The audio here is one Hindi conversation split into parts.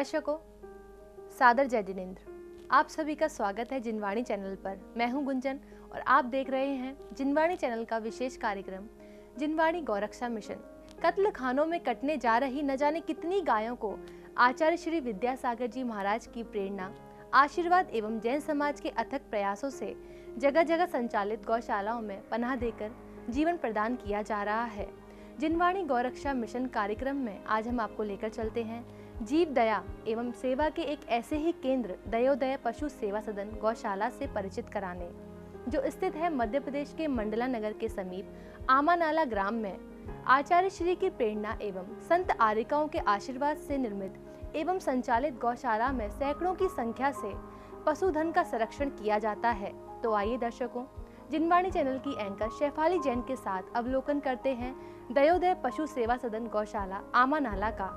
दर्शकों, सादर जय जिनेंद्र। आप सभी का स्वागत है जिनवाणी चैनल पर। मैं हूं गुंजन और आप देख रहे हैं जिनवाणी चैनल का विशेष कार्यक्रम जिनवाणी गौरक्षा मिशन। कत्ल खानों में कटने जा रही न जाने कितनी गायों को आचार्य श्री विद्यासागर जी महाराज की प्रेरणा, आशीर्वाद एवं जैन समाज के अथक प्रयासों से जगह जगह संचालित गौशालाओं में पनाह देकर जीवन प्रदान किया जा रहा है। जिनवाणी गौरक्षा मिशन कार्यक्रम में आज हम आपको लेकर चलते हैं जीव दया एवं सेवा के एक ऐसे ही केंद्र दयोदय पशु सेवा सदन गौशाला से परिचित कराने, जो स्थित है मध्य प्रदेश के मंडला नगर के समीप आमानाला ग्राम में। आचार्य श्री की प्रेरणा एवं संत आर्यिकाओं के आशीर्वाद से निर्मित एवं संचालित गौशाला में सैकड़ों की संख्या से पशुधन का संरक्षण किया जाता है। तो आइए दर्शकों, जिनवाणी चैनल की एंकर शेफाली जैन के साथ अवलोकन करते हैं दयोदय पशु सेवा सदन गौशाला आमानाला का।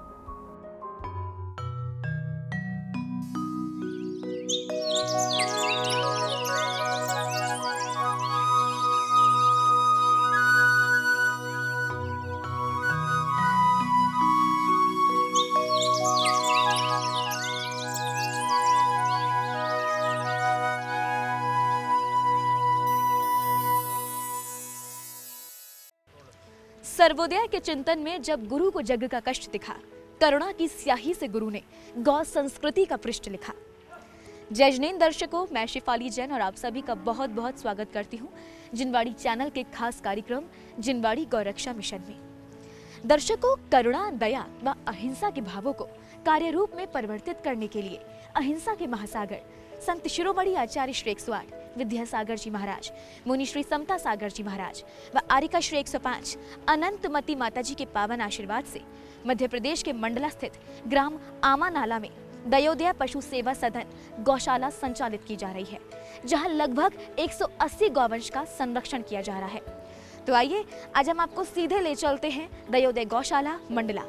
सर्वोदय के चिंतन में जब गुरु को जग का कष्ट दिखा, करुणा की स्याही से गुरु ने गौ संस्कृति का पृष्ठ लिखा। जय जिनेंद्र दर्शकों, मैं शेफाली जैन और आप सभी का बहुत बहुत स्वागत करती हूँ जिनवाणी चैनल के खास कार्यक्रम जिनवाणी गौरक्षा मिशन में। दर्शकों, करुणा, दया व अहिंसा के भावों को कार्य रूप में परिवर्तित करने के लिए अहिंसा के महासागर संत शिरोमणि आचार्य श्री 108 विद्यासागर जी महाराज, मुनि श्री समता सागर जी महाराज व आर्यिका श्री 105 अनंतमती माता जी के पावन आशीर्वाद से मध्य प्रदेश के मंडला स्थित ग्राम आमानाला में दयोदय पशु सेवा सदन गौशाला संचालित की जा रही है, जहां लगभग 180 गौवंश का संरक्षण किया जा रहा है। तो आइए आज हम आपको सीधे ले चलते हैं दयोदय गौशाला मंडला।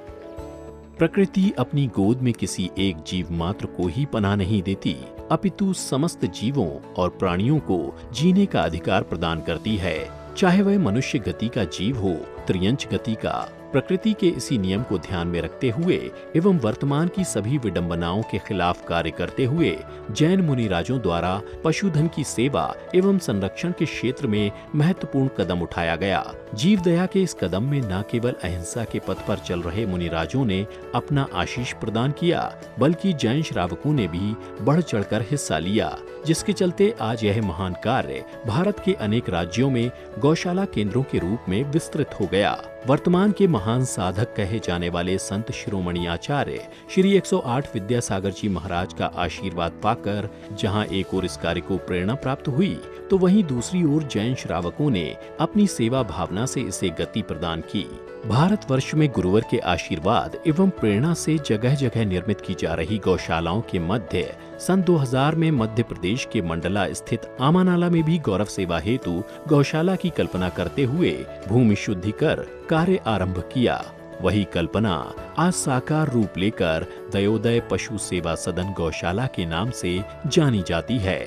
प्रकृति अपनी गोद में किसी एक जीव मात्र को ही पनाह नहीं देती, अपितु समस्त जीवों और प्राणियों को जीने का अधिकार प्रदान करती है, चाहे वह मनुष्य गति का जीव हो, त्रियंच गति का। प्रकृति के इसी नियम को ध्यान में रखते हुए एवं वर्तमान की सभी विडंबनाओं के खिलाफ कार्य करते हुए जैन मुनिराजों द्वारा पशुधन की सेवा एवं संरक्षण के क्षेत्र में महत्वपूर्ण कदम उठाया गया। जीव दया के इस कदम में न केवल अहिंसा के पथ पर चल रहे मुनिराजों ने अपना आशीष प्रदान किया, बल्कि जैन श्रावकों ने भी बढ़ चढ़कर हिस्सा लिया, जिसके चलते आज यह महान कार्य भारत के अनेक राज्यों में गौशाला केंद्रों के रूप में विस्तृत हो गया। वर्तमान के महान साधक कहे जाने वाले संत शिरोमणि आचार्य श्री 108 विद्यासागर जी महाराज का आशीर्वाद पाकर जहां एक ओर इस कार्य को प्रेरणा प्राप्त हुई, तो वहीं दूसरी ओर जैन श्रावकों ने अपनी सेवा भावना से इसे गति प्रदान की। भारतवर्ष में गुरुवर के आशीर्वाद एवं प्रेरणा से जगह जगह निर्मित की जा रही गौशालाओं के मध्य सन 2000 में मध्य प्रदेश के मंडला स्थित आमानाला में भी गौरव सेवा हेतु गौशाला की कल्पना करते हुए भूमि शुद्धि कर कार्य आरंभ किया। वही कल्पना आज साकार रूप लेकर दयोदय पशु सेवा सदन गौशाला के नाम से जानी जाती है।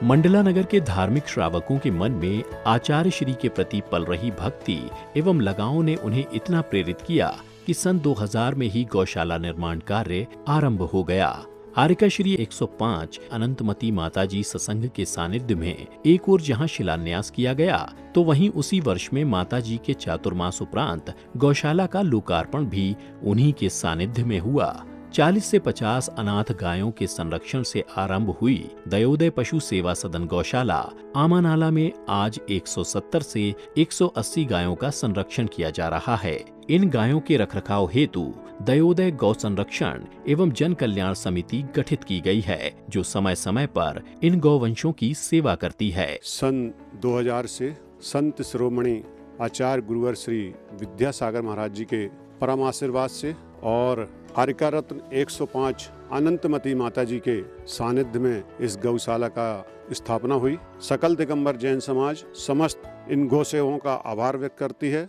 मंडला नगर के धार्मिक श्रावकों के मन में आचार्य श्री के प्रति पल रही भक्ति एवं लगाव ने उन्हें इतना प्रेरित किया कि सन 2000 में ही गौशाला निर्माण कार्य आरंभ हो गया। आर्यिका श्री 105 अनंतमती माताजी सत्संग के सानिध्य में एक ओर जहां शिलान्यास किया गया, तो वहीं उसी वर्ष में माताजी के चातुर्मास उपरांत गौशाला का लोकार्पण भी उन्हीं के सानिध्य में हुआ। 40 से 50 अनाथ गायों के संरक्षण से आरंभ हुई दयोदय पशु सेवा सदन गौशाला आमानाला में आज 170 से 180 गायों का संरक्षण किया जा रहा है। इन गायों के रखरखाव हेतु दयोदय गौ संरक्षण एवं जन कल्याण समिति गठित की गई है, जो समय समय पर इन गौवंशों की सेवा करती है। सन 2000 से संत शिरोमणि आचार्य गुरुवर श्री विद्यासागर महाराज जी के परम आशीर्वाद से और आर्यिका रत्न 105 अनंतमती माता जी के सानिध्य में इस गौशाला का स्थापना हुई। सकल दिगंबर जैन समाज समस्त इन गौ सेवकों का आभार व्यक्त करती है।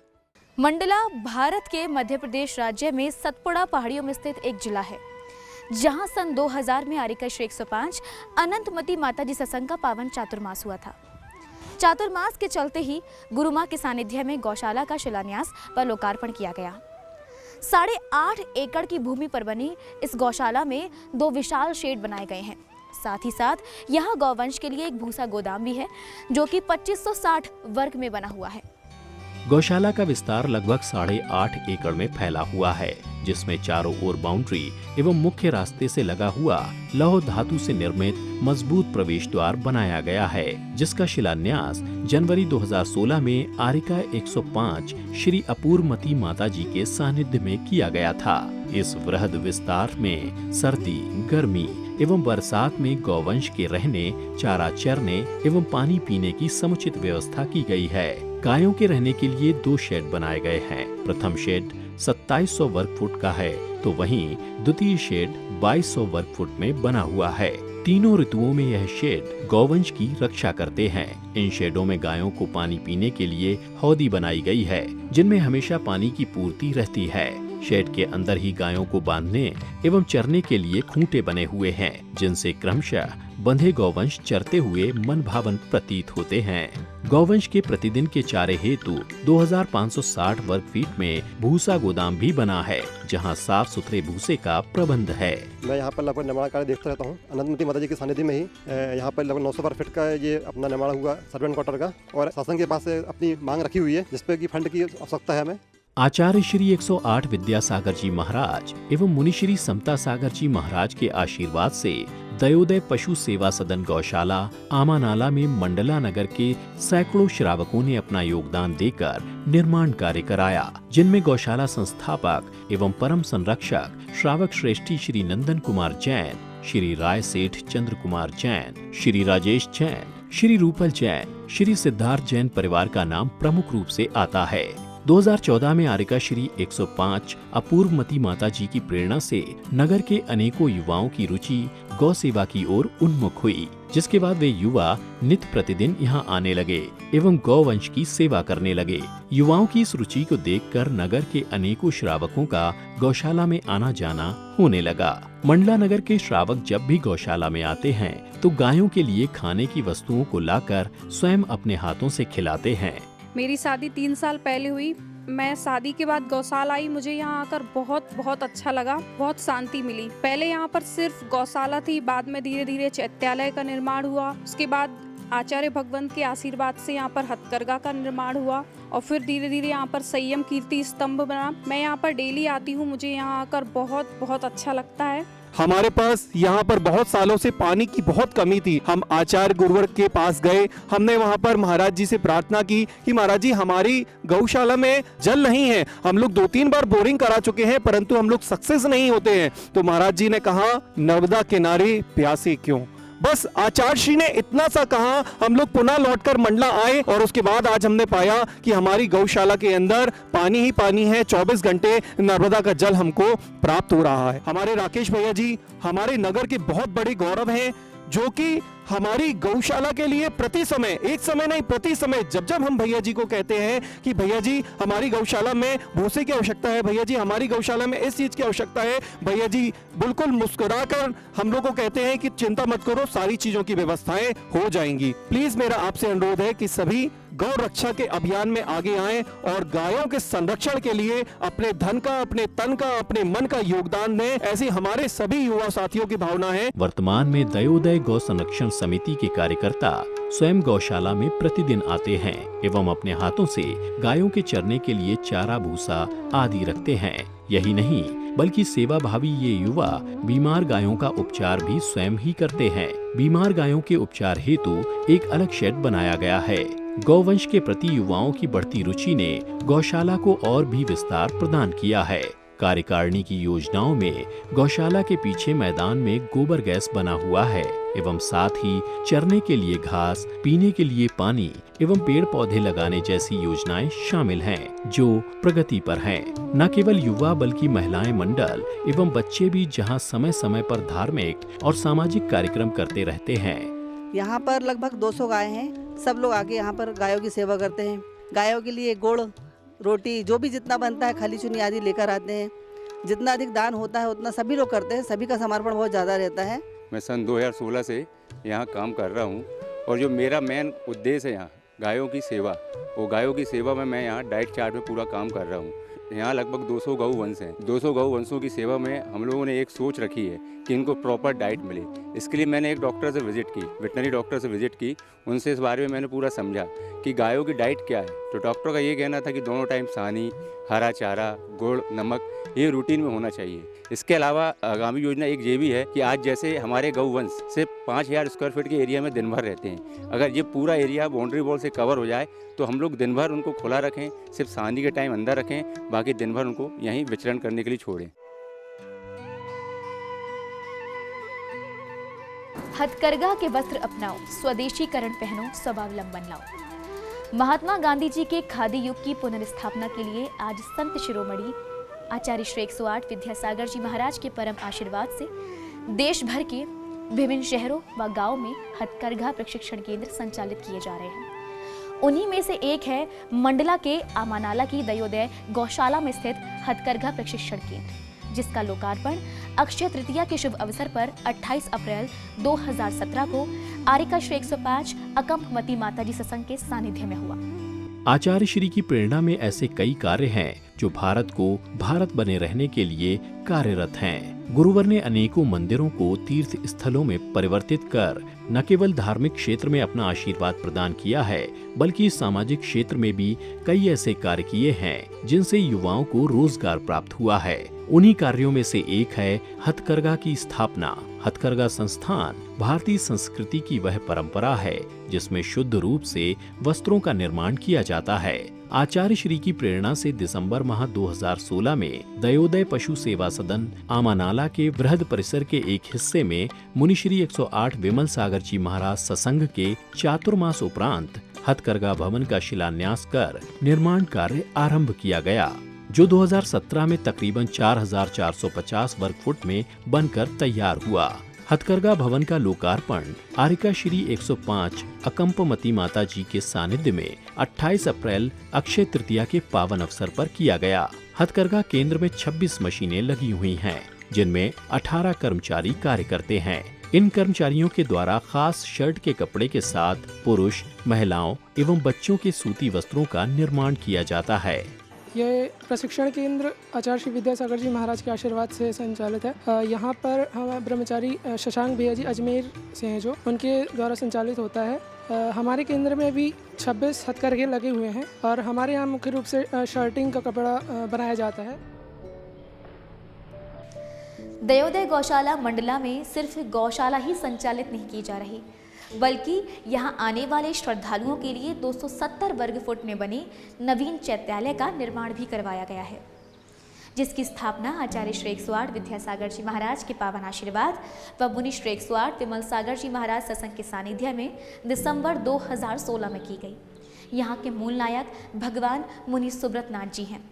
मंडला भारत के मध्य प्रदेश राज्य में सतपुड़ा पहाड़ियों में स्थित एक जिला है, जहां सन 2000 में आर्यिका श्री 105 अनंतमती माता जी सत्संग का पावन चातुर्मास हुआ था। चातुर्मास के चलते ही गुरु मां के सानिध्य में गौशाला का शिलान्यास व लोकार्पण किया गया। 8.5 एकड़ की भूमि पर बनी इस गौशाला में 2 विशाल शेड बनाए गए हैं। साथ ही साथ यहाँ गौवंश के लिए एक भूसा गोदाम भी है जो कि 2560 वर्ग में बना हुआ है। गौशाला का विस्तार लगभग 8.5 एकड़ में फैला हुआ है, जिसमें चारों ओर बाउंड्री एवं मुख्य रास्ते से लगा हुआ लौह धातु से निर्मित मजबूत प्रवेश द्वार बनाया गया है, जिसका शिलान्यास जनवरी 2016 में आरिका 105 श्री अपूर्वमती माता जी के सानिध्य में किया गया था। इस वृहद विस्तार में सर्दी, गर्मी एवं बरसात में गौवंश के रहने, चारा चरने एवं पानी पीने की समुचित व्यवस्था की गई है। गायों के रहने के लिए 2 शेड बनाए गए हैं। प्रथम शेड 2700 वर्ग फुट का है, तो वहीं द्वितीय शेड 2200 वर्ग फुट में बना हुआ है। तीनों ऋतुओं में यह शेड गौवंश की रक्षा करते हैं। इन शेडों में गायों को पानी पीने के लिए हौदी बनाई गई है, जिनमें हमेशा पानी की पूर्ति रहती है। शेड के अंदर ही गायों को बांधने एवं चरने के लिए खूंटे बने हुए हैं, जिनसे क्रमशः बंधे गौवंश चरते हुए मन भावन प्रतीत होते हैं। गौवंश के प्रतिदिन के चारे हेतु 2560 वर्ग फीट में भूसा गोदाम भी बना है, जहां साफ सुथरे भूसे का प्रबंध है। मैं यहाँ पर लगभग निर्माण कार्य देखता रहता हूँ। अनंतमती माता जी के सानिध्य में ही यहाँ पर लगभग 900 वर्ग फीट का ये अपना निर्माण हुआ सर्वेंट क्वार्टर का, और शासन के पास अपनी मांग रखी हुई है जिसपे की फंड की आवश्यकता है हमें। आचार्य श्री 108 विद्यासागर जी महाराज एवं मुनि श्री समता सागर जी महाराज के आशीर्वाद से दयोदय पशु सेवा सदन गौशाला आमानाला में मंडला नगर के सैकड़ों श्रावकों ने अपना योगदान देकर निर्माण कार्य कराया, जिनमें गौशाला संस्थापक एवं परम संरक्षक श्रावक श्रेष्ठी श्री नंदन कुमार जैन, श्री राय सेठ चंद्र कुमार जैन, श्री राजेश जैन, श्री रूपल जैन, श्री सिद्धार्थ जैन परिवार का नाम प्रमुख रूप से आता है। 2014 में आरिका श्री 105 अपूर्वमती माता जी की प्रेरणा से नगर के अनेकों युवाओं की रुचि गौ सेवा की ओर उन्मुख हुई, जिसके बाद वे युवा नित्य प्रतिदिन यहाँ आने लगे एवं गौवंश की सेवा करने लगे। युवाओं की इस रुचि को देखकर नगर के अनेकों श्रावकों का गौशाला में आना जाना होने लगा। मंडला नगर के श्रावक जब भी गौशाला में आते हैं तो गायों के लिए खाने की वस्तुओं को लाकर स्वयं अपने हाथों से खिलाते हैं। मेरी शादी 3 साल पहले हुई। मैं शादी के बाद गौशाला आई। मुझे यहाँ आकर बहुत अच्छा लगा, बहुत शांति मिली। पहले यहाँ पर सिर्फ गौशाला थी, बाद में धीरे धीरे चैत्यालय का निर्माण हुआ। उसके बाद आचार्य भगवंत के आशीर्वाद से यहाँ पर हथकरघा का निर्माण हुआ और फिर धीरे धीरे यहाँ पर संयम कीर्ति स्तंभ बना। मैं यहाँ पर डेली आती हूँ, मुझे यहाँ आकर बहुत अच्छा लगता है। हमारे पास यहाँ पर बहुत सालों से पानी की बहुत कमी थी। हम आचार्य गुरुवर के पास गए, हमने वहाँ पर महाराज जी से प्रार्थना की कि महाराज जी हमारी गौशाला में जल नहीं है। हम लोग 2-3 बार बोरिंग करा चुके हैं परंतु हम लोग सक्सेस नहीं होते हैं। तो महाराज जी ने कहा नर्मदा किनारे प्यासे क्यों। बस आचार्य श्री ने इतना सा कहा, हम लोग पुनः लौटकर मंडला आए और उसके बाद आज हमने पाया कि हमारी गौशाला के अंदर पानी ही पानी है। 24 घंटे नर्मदा का जल हमको प्राप्त हो रहा है। हमारे राकेश भैया जी हमारे नगर के बहुत बड़े गौरव हैं, जो कि हमारी गौशाला के लिए प्रति समय, एक समय नहीं प्रति समय, जब हम भैया जी को कहते हैं कि भैया जी हमारी गौशाला में भूसे की आवश्यकता है, भैया जी हमारी गौशाला में इस चीज की आवश्यकता है, भैया जी बिल्कुल मुस्कुराकर हम लोग को कहते हैं कि चिंता मत करो, सारी चीजों की व्यवस्थाएं हो जाएंगी। प्लीज मेरा आपसे अनुरोध है कि सभी गौ रक्षा के अभियान में आगे आएं और गायों के संरक्षण के लिए अपने धन का, अपने तन का, अपने मन का योगदान दें। ऐसी हमारे सभी युवा साथियों की भावना है। वर्तमान में दयोदय गौ संरक्षण समिति के कार्यकर्ता स्वयं गौशाला में प्रतिदिन आते हैं एवं अपने हाथों से गायों के चरने के लिए चारा, भूसा आदि रखते हैं। यही नहीं बल्कि सेवा भावी ये युवा बीमार गायों का उपचार भी स्वयं ही करते हैं। बीमार गायों के उपचार हेतु एक अलग शेड बनाया गया है। गौवंश के प्रति युवाओं की बढ़ती रुचि ने गौशाला को और भी विस्तार प्रदान किया है। कार्यकारिणी की योजनाओं में गौशाला के पीछे मैदान में गोबर गैस बना हुआ है एवं साथ ही चरने के लिए घास, पीने के लिए पानी एवं पेड़ पौधे लगाने जैसी योजनाएं शामिल हैं, जो प्रगति पर हैं। न केवल युवा बल्कि महिलाएं मंडल एवं बच्चे भी जहां समय समय पर धार्मिक और सामाजिक कार्यक्रम करते रहते हैं। यहाँ पर लगभग 200 गाय हैं। सब लोग आके यहाँ पर गायों की सेवा करते हैं। गायों के लिए गुड़, रोटी, जो भी जितना बनता है, खली चुनी आदि लेकर आते हैं। जितना अधिक दान होता है उतना सभी लोग करते हैं। सभी का समर्पण बहुत ज़्यादा रहता है। मैं सन 2016 से यहाँ काम कर रहा हूँ और जो मेरा मेन उद्देश्य है यहाँ गायों की सेवा, वो गायों की सेवा में मैं यहाँ डाइट चार्ट में पूरा काम कर रहा हूँ। यहाँ लगभग 200 गौ वंश हैं। 200 गौ वंशों की सेवा में हम लोगों ने एक सोच रखी है कि इनको प्रॉपर डाइट मिले। इसके लिए मैंने एक डॉक्टर से विजिट की, वेटनरी डॉक्टर से विजिट की। उनसे इस बारे में मैंने पूरा समझा कि गायों की डाइट क्या है। तो डॉक्टर का ये कहना था कि दोनों टाइम सानी, हरा चारा, गुड़, नमक ये रूटीन में होना चाहिए। इसके अलावा आगामी योजना एक ये भी है कि आज जैसे हमारे गौ वंश सिर्फ 5000 स्क्वायर फीट के एरिया में दिन भर रहते हैं, अगर ये पूरा एरिया बाउंड्री वॉल से कवर हो जाए तो हम लोग दिन भर उनको खुला रखें, सिर्फ सानी के टाइम अंदर रखें, बाकी दिन भर उनको यहीं विचरण करने के लिए छोड़ें। हथकरघा के वस्त्र अपनाओ, स्वदेशीकरण पहनो, स्वावलंबन लाओ। महात्मा गांधी जी के खादी युग की पुनर्स्थापना के लिए आज संत शिरोमणि आचार्य श्री 108 विद्यासागर जी महाराज के परम आशीर्वाद से देश भर के विभिन्न शहरों व गांवों में हथकरघा प्रशिक्षण केंद्र संचालित किए जा रहे हैं। उन्हीं में से एक है मंडला के आमानाला की दयोदय गौशाला में स्थित हथकरघा प्रशिक्षण केंद्र, जिसका लोकार्पण अक्षय तृतीया के शुभ अवसर पर 28 अप्रैल 2017 को आरिका श्री 105 अकंपमती माताजी सत्संग के सानिध्य में हुआ। आचार्य श्री की प्रेरणा में ऐसे कई कार्य हैं जो भारत को भारत बने रहने के लिए कार्यरत हैं। गुरुवर ने अनेकों मंदिरों को तीर्थ स्थलों में परिवर्तित कर न केवल धार्मिक क्षेत्र में अपना आशीर्वाद प्रदान किया है, बल्कि सामाजिक क्षेत्र में भी कई ऐसे कार्य किए हैं जिनसे युवाओं को रोजगार प्राप्त हुआ है। उन्हीं कार्यों में से एक है हथकरघा की स्थापना। हथकरघा संस्थान भारतीय संस्कृति की वह परंपरा है जिसमें शुद्ध रूप से वस्त्रों का निर्माण किया जाता है। आचार्य श्री की प्रेरणा से दिसंबर माह 2016 में दयोदय पशु सेवा सदन आमानाला के बृहद परिसर के एक हिस्से में मुनिश्री 108 विमल सागर जी महाराज सत्संग के चातुर्मास उपरांत हथकरघा भवन का शिलान्यास कर निर्माण कार्य आरंभ किया गया, जो 2017 में तकरीबन 4450 वर्ग फुट में बनकर तैयार हुआ। हथकरघा भवन का लोकार्पण आरिका श्री 105 अकंपमती माता जी के सानिध्य में 28 अप्रैल अक्षय तृतीया के पावन अवसर पर किया गया। हथकरघा केंद्र में 26 मशीनें लगी हुई हैं, जिनमें 18 कर्मचारी कार्य करते हैं। इन कर्मचारियों के द्वारा खास शर्ट के कपड़े के साथ पुरुष, महिलाओं एवं बच्चों के सूती वस्त्रों का निर्माण किया जाता है। ये प्रशिक्षण केंद्र आचार्य श्री विद्यासागर जी महाराज के आशीर्वाद से संचालित है। यहाँ पर हम ब्रह्मचारी शशांक भैया जी अजमेर से हैं, जो उनके द्वारा संचालित होता है। हमारे केंद्र में भी 26 हथकरघे लगे हुए हैं और हमारे यहाँ मुख्य रूप से शर्टिंग का कपड़ा बनाया जाता है। दयोदय गौशाला मंडला में सिर्फ गौशाला ही संचालित नहीं की जा रही, बल्कि यहाँ आने वाले श्रद्धालुओं के लिए 270 वर्ग फुट में बने नवीन चैत्यालय का निर्माण भी करवाया गया है, जिसकी स्थापना आचार्य श्री 108 विद्यासागर जी महाराज के पावन आशीर्वाद व मुनि श्री 108 विमल सागर जी महाराज सत्संग के सानिध्य में दिसंबर 2016 में की गई। यहाँ के मूल नायक भगवान मुनि सुब्रत नाथ जी हैं।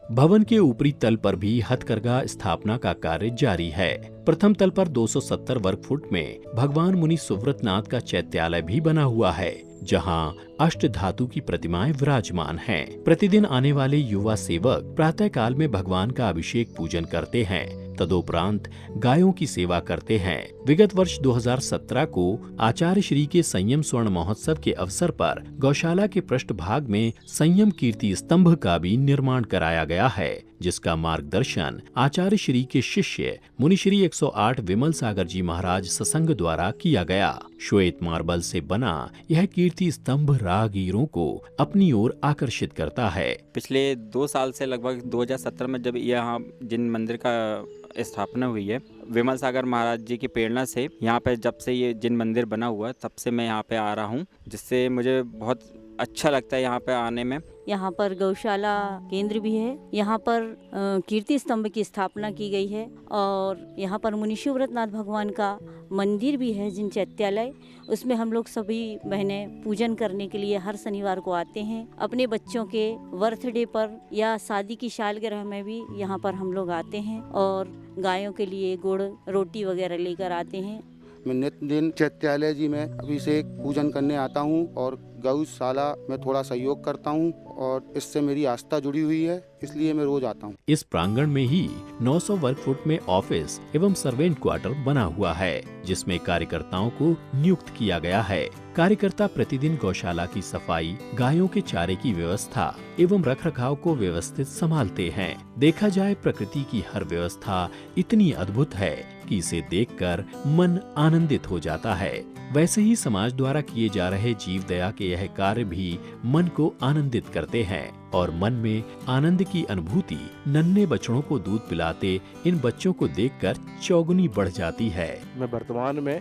भवन के ऊपरी तल पर भी हथकरघा स्थापना का कार्य जारी है। प्रथम तल पर 270 वर्ग फुट में भगवान मुनि सुब्रत नाथ का चैत्यालय भी बना हुआ है, जहां अष्ट धातु की प्रतिमाएं विराजमान हैं। प्रतिदिन आने वाले युवा सेवक प्रातः काल में भगवान का अभिषेक पूजन करते हैं, तदोपरांत गायों की सेवा करते हैं। विगत वर्ष 2017 को आचार्य श्री के संयम स्वर्ण महोत्सव के अवसर पर गौशाला के पृष्ठभाग में संयम कीर्ति स्तंभ का भी निर्माण कराया गया है, जिसका मार्गदर्शन आचार्य श्री के शिष्य मुनिश्री 108 विमल सागर जी महाराज सत्संग द्वारा किया गया। श्वेत मार्बल से बना यह कीर्ति स्तंभ राहगीरों को अपनी ओर आकर्षित करता है। पिछले 2 साल से लगभग 2017 में जब यहाँ जिन मंदिर का स्थापना हुई है, विमल सागर महाराज जी की प्रेरणा से यहाँ पे जब से ये जिन मंदिर बना हुआ तब से मैं यहाँ पे आ रहा हूँ, जिससे मुझे बहुत अच्छा लगता है यहाँ पे आने में। यहाँ पर गौशाला केंद्र भी है, यहाँ पर कीर्ति स्तंभ की स्थापना की गई है और यहाँ पर मुनि शिवव्रतनाथ भगवान का मंदिर भी है, जिन चैत्यालय, उसमें हम लोग सभी बहनें पूजन करने के लिए हर शनिवार को आते हैं। अपने बच्चों के बर्थडे पर या शादी की सालगिरह में भी यहाँ पर हम लोग आते हैं और गायों के लिए गुड़ रोटी वगैरह लेकर आते हैं। मैं नित्य दिन चैत्यालय जी में अभिषेक पूजन करने आता हूँ और गौशाला में थोड़ा सहयोग करता हूँ और इससे मेरी आस्था जुड़ी हुई है, इसलिए मैं रोज आता हूँ। इस प्रांगण में ही 900 वर्ग फुट में ऑफिस एवं सर्वेंट क्वार्टर बना हुआ है, जिसमें कार्यकर्ताओं को नियुक्त किया गया है। कार्यकर्ता प्रतिदिन गौशाला की सफाई, गायों के चारे की व्यवस्था एवं रखरखाव को व्यवस्थित संभालते हैं। देखा जाए प्रकृति की हर व्यवस्था इतनी अद्भुत है कि इसे देखकर मन आनंदित हो जाता है। वैसे ही समाज द्वारा किए जा रहे जीव दया के यह कार्य भी मन को आनंदित करते हैं और मन में आनंद की अनुभूति नन्हे बछड़ों को दूध पिलाते इन बच्चों को देखकर चौगुनी बढ़ जाती है। मैं वर्तमान में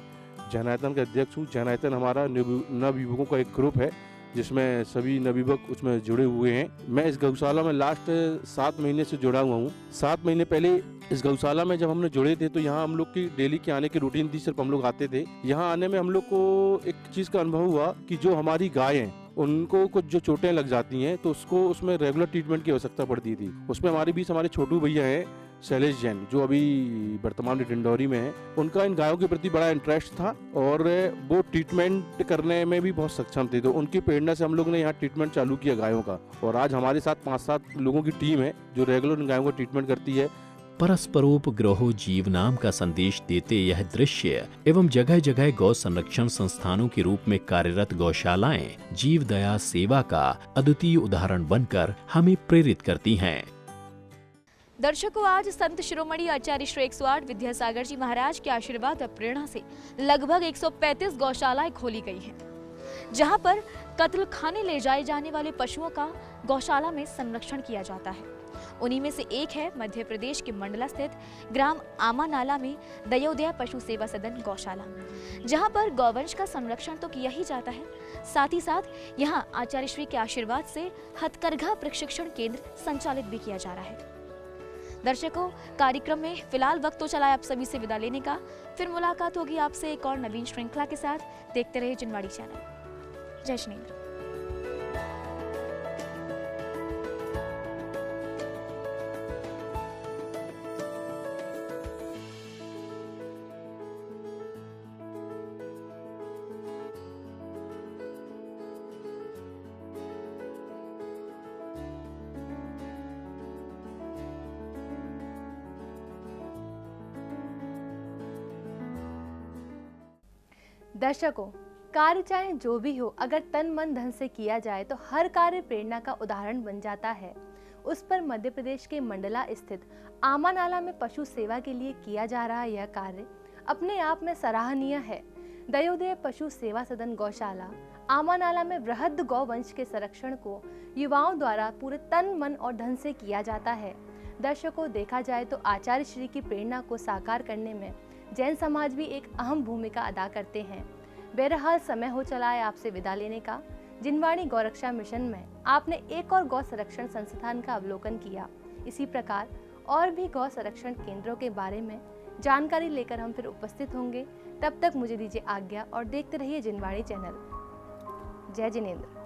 जैनायतन का अध्यक्ष हूँ। जैनायतन हमारा नवयुवकों का एक ग्रुप है जिसमें सभी नवयुवक उसमें जुड़े हुए हैं। मैं इस गौशाला में लास्ट 7 महीने से जुड़ा हुआ हूँ। 7 महीने पहले इस गौशाला में जब हमने जुड़े थे तो यहाँ हम लोग की डेली के आने की रूटीन थी, सिर्फ हम लोग आते थे। यहाँ आने में हम लोग को एक चीज़ का अनुभव हुआ कि जो हमारी गाय हैं उनको कुछ जो चोटें लग जाती हैं तो उसको उसमें रेगुलर ट्रीटमेंट की आवश्यकता पड़ती थी। उसमें हमारे छोटू भैया हैं शैलेश जैन, जो अभी वर्तमान में डिंडौरी में है। उनका इन गायों के प्रति बड़ा इंटरेस्ट था और वो ट्रीटमेंट करने में भी बहुत सक्षम थे। तो उनकी प्रेरणा से हम लोग ने यहाँ ट्रीटमेंट चालू किया गायों का और आज हमारे साथ 5-7 लोगों की टीम है जो रेगुलर इन गायों का ट्रीटमेंट करती है। परस्परोपग्रहो जीव नाम का संदेश देते यह दृश्य एवं जगह जगह गौ संरक्षण संस्थानों के रूप में कार्यरत गौशालाएं जीव दया सेवा का अद्वितीय उदाहरण बनकर हमें प्रेरित करती हैं। दर्शकों, आज संत शिरोमणि आचार्य श्री 108 विद्यासागर जी महाराज के आशीर्वाद और प्रेरणा से लगभग 135 गौशालाएं खोली गई हैं, जहां पर कत्ल खाने ले जाए जाने वाले पशुओं का गौशाला में संरक्षण किया जाता है। उन्हीं में से एक है मध्य प्रदेश के मंडला स्थित ग्राम आमानाला में दयोदया पशु सेवा सदन गौशाला, जहां पर गौवंश का संरक्षण तो किया ही जाता है, साथ ही साथ यहां आचार्य श्री के आशीर्वाद से हथकरघा प्रशिक्षण केंद्र संचालित भी किया जा रहा है। दर्शकों, कार्यक्रम में फिलहाल वक्त तो चला है आप सभी से विदा लेने का। फिर मुलाकात होगी आपसे एक और नवीन श्रृंखला के साथ। देखते रहिए जिनवाणी चैनल। जय श्रीनेंद्र। दर्शकों, कार्य चाहे जो भी हो, अगर तन मन धन से किया जाए तो हर कार्य प्रेरणा का उदाहरण बन जाता है। उस पर मध्य प्रदेश के मंडला स्थित आमानाला में पशु सेवा के लिए किया जा रहा यह कार्य अपने आप में सराहनीय है। दयोदय पशु सेवा सदन गौशाला आमानाला में वृहद गौवंश के संरक्षण को युवाओं द्वारा पूरे तन मन और धन से किया जाता है। दर्शकों, देखा जाए तो आचार्य श्री की प्रेरणा को साकार करने में जैन समाज भी एक अहम भूमिका अदा करते हैं। बहरहाल समय हो चला है आपसे विदा लेने का। जिनवाणी गौरक्षा मिशन में आपने एक और गौ संरक्षण संस्थान का अवलोकन किया। इसी प्रकार और भी गौ संरक्षण केंद्रों के बारे में जानकारी लेकर हम फिर उपस्थित होंगे। तब तक मुझे दीजिए आज्ञा और देखते रहिए जिनवाणी चैनल। जय जिनेंद्र।